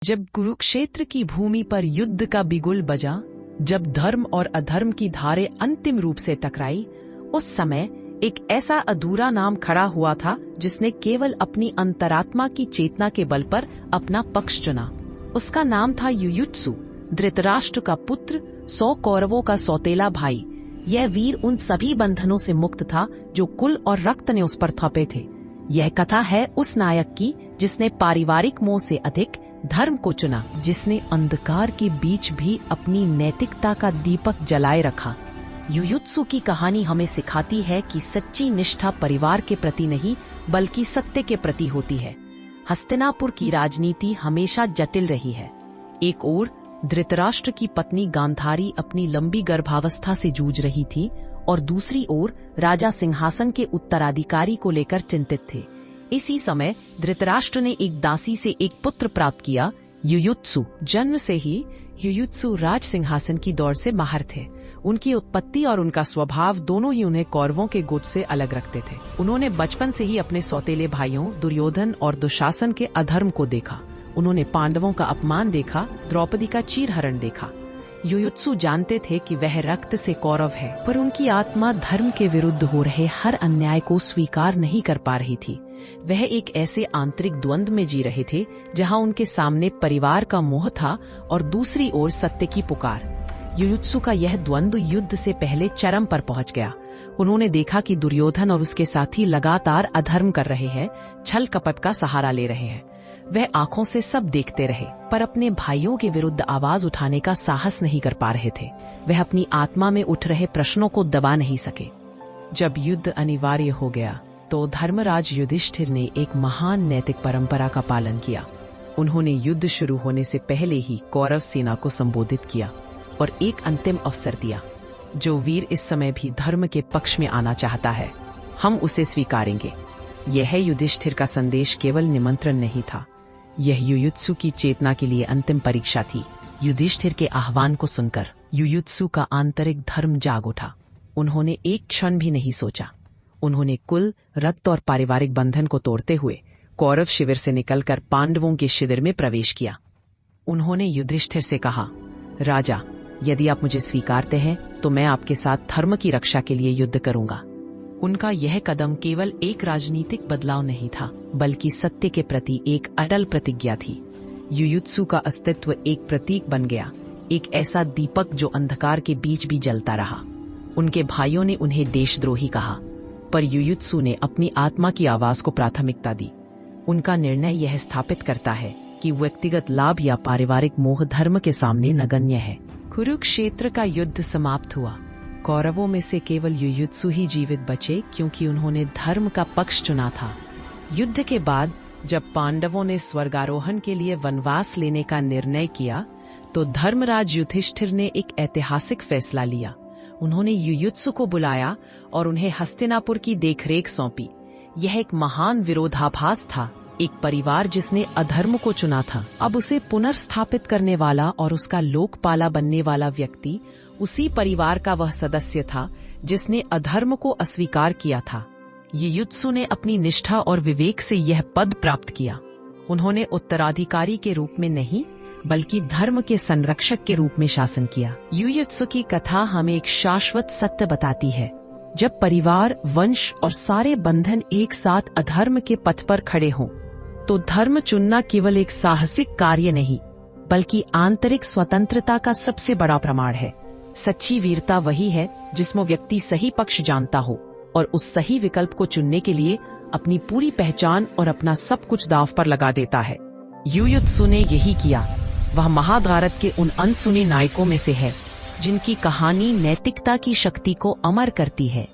जब कुरुक्षेत्र की भूमि पर युद्ध का बिगुल बजा, जब धर्म और अधर्म की धारें अंतिम रूप से टकराई, उस समय एक ऐसा अधूरा नाम खड़ा हुआ था जिसने केवल अपनी अंतरात्मा की चेतना के बल पर अपना पक्ष चुना। उसका नाम था युयुत्सु, धृतराष्ट्र का पुत्र, 100 कौरवों का सौतेला भाई। यह वीर उन सभी बंधनों से मुक्त था जो कुल और रक्त ने उस पर थोपे थे। यह कथा है उस नायक की जिसने पारिवारिक मोह से अधिक धर्म को चुना, जिसने अंधकार के बीच भी अपनी नैतिकता का दीपक जलाए रखा। युयुत्सु की कहानी हमें सिखाती है कि सच्ची निष्ठा परिवार के प्रति नहीं बल्कि सत्य के प्रति होती है। हस्तिनापुर की राजनीति हमेशा जटिल रही है। एक ओर धृतराष्ट्र की पत्नी गांधारी अपनी लंबी गर्भावस्था से जूझ रही थी और दूसरी ओर राजा सिंहासन के उत्तराधिकारी को लेकर चिंतित थे। इसी समय धृतराष्ट्र ने एक दासी से एक पुत्र प्राप्त किया, युयुत्सु। जन्म से ही युयुत्सु राज सिंहासन की दौड़ से बाहर थे। उनकी उत्पत्ति और उनका स्वभाव दोनों ही उन्हें कौरवों के गुट से अलग रखते थे। उन्होंने बचपन से ही अपने सौतेले भाइयों दुर्योधन और दुशासन के अधर्म को देखा। उन्होंने पांडवों का अपमान देखा, द्रौपदी का चीरहरण देखा। युयुत्सु जानते थे कि वह रक्त से कौरव है, पर उनकी आत्मा धर्म के विरुद्ध हो रहे हर अन्याय को स्वीकार नहीं कर पा रही थी। वह एक ऐसे आंतरिक द्वंद्व में जी रहे थे जहां उनके सामने परिवार का मोह था और दूसरी ओर सत्य की पुकार। युयुत्सु का यह द्वंद्व युद्ध से पहले चरम पर पहुंच गया। उन्होंने देखा कि दुर्योधन और उसके साथी लगातार अधर्म कर रहे हैं, छल कपट का सहारा ले रहे हैं। वह आंखों से सब देखते रहे, पर अपने भाइयों के विरुद्ध आवाज उठाने का साहस नहीं कर पा रहे थे। वह अपनी आत्मा में उठ रहे प्रश्नों को दबा नहीं सके। जब युद्ध अनिवार्य हो गया तो धर्मराज युधिष्ठिर ने एक महान नैतिक परंपरा का पालन किया। उन्होंने युद्ध शुरू होने से पहले ही कौरव सेना को संबोधित किया और एक अंतिम अवसर दिया। जो वीर इस समय भी धर्म के पक्ष में आना चाहता है, हम उसे स्वीकारेंगे। यह युधिष्ठिर का संदेश केवल निमंत्रण नहीं था, यह युयुत्सु की चेतना के लिए अंतिम परीक्षा थी। युधिष्ठिर के आह्वान को सुनकर युयुत्सु का आंतरिक धर्म जाग उठा। उन्होंने एक क्षण भी नहीं सोचा। उन्होंने कुल, रक्त और पारिवारिक बंधन को तोड़ते हुए कौरव शिविर से निकलकर पांडवों के शिविर में प्रवेश किया। उन्होंने युधिष्ठिर से कहा, राजा, यदि आप मुझे स्वीकारते हैं तो मैं आपके साथ धर्म की रक्षा के लिए युद्ध करूंगा। उनका यह कदम केवल एक राजनीतिक बदलाव नहीं था, बल्कि सत्य के प्रति एक अटल प्रतिज्ञा थी। युयुत्सु का अस्तित्व एक प्रतीक बन गया, एक ऐसा दीपक जो अंधकार के बीच भी जलता रहा। उनके भाइयों ने उन्हें देशद्रोही कहा, पर युयुत्सु ने अपनी आत्मा की आवाज को प्राथमिकता दी। उनका निर्णय यह स्थापित करता है कि व्यक्तिगत लाभ या पारिवारिक मोह धर्म के सामने नगण्य है। कुरुक्षेत्र का युद्ध समाप्त हुआ। कौरवों में से केवल युयुत्सु ही जीवित बचे क्योंकि उन्होंने धर्म का पक्ष चुना था। युद्ध के बाद जब पांडवों ने स्वर्गारोहण के लिए वनवास लेने का निर्णय किया तो धर्मराज युधिष्ठिर ने एक ऐतिहासिक फैसला लिया। उन्होंने युयुत्सु को बुलाया और उन्हें हस्तिनापुर की देखरेख सौंपी। यह एक महान विरोधाभास था। एक परिवार जिसने अधर्म को चुना था, अब उसे पुनर्स्थापित करने वाला और उसका लोकपाला बनने वाला व्यक्ति उसी परिवार का वह सदस्य था जिसने अधर्म को अस्वीकार किया था। युयुत्सु ने अपनी निष्ठा और विवेक से यह पद प्राप्त किया। उन्होंने उत्तराधिकारी के रूप में नहीं बल्कि धर्म के संरक्षक के रूप में शासन किया। युयुत्सु की कथा हमें एक शाश्वत सत्य बताती है, जब परिवार, वंश और सारे बंधन एक साथ अधर्म के पथ पर खड़े हों तो धर्म चुनना केवल एक साहसिक कार्य नहीं बल्कि आंतरिक स्वतंत्रता का सबसे बड़ा प्रमाण है। सच्ची वीरता वही है जिसमें व्यक्ति सही पक्ष जानता हो और उस सही विकल्प को चुनने के लिए अपनी पूरी पहचान और अपना सब कुछ दांव पर लगा देता है। युयुत्सु ने यही किया। वह महाभारत के उन अनसुने नायकों में से है जिनकी कहानी नैतिकता की शक्ति को अमर करती है।